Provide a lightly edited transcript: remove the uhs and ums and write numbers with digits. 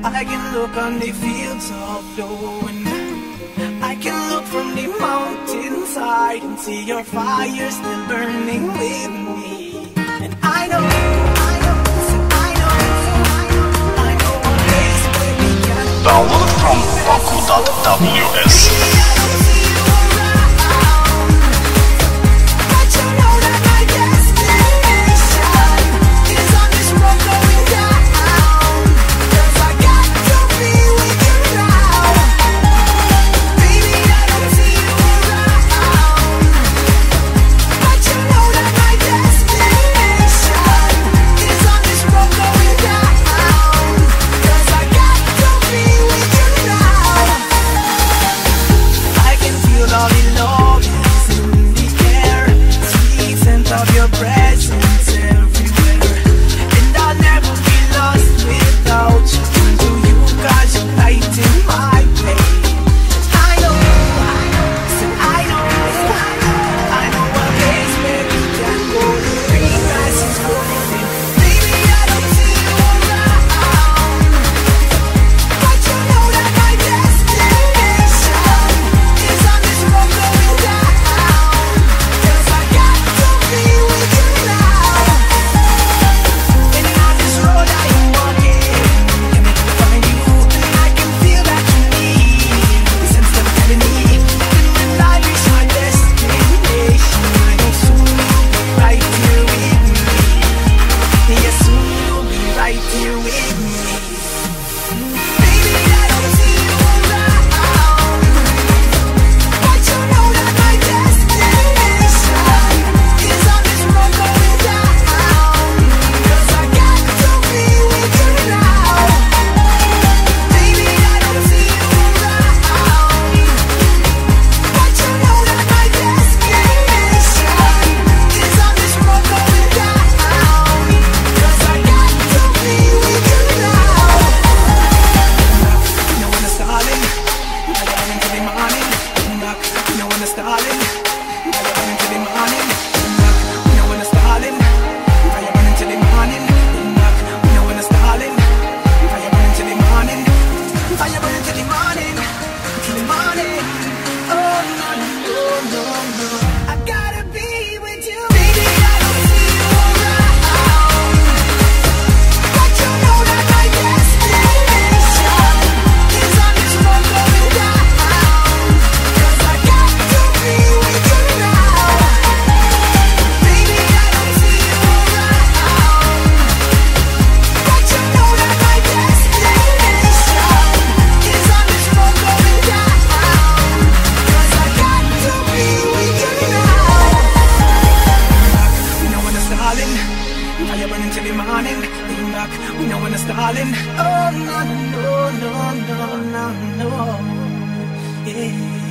I can look on the fields of blowing. I can look from the mountainside and see your fire still burning with me. And I know, I know, I know, I know a place where we can Download from Baku.ws. Fire burning till the morning. Lean back, we know when it's stalling. Oh no, no, no, no, no, no, no. Yeah.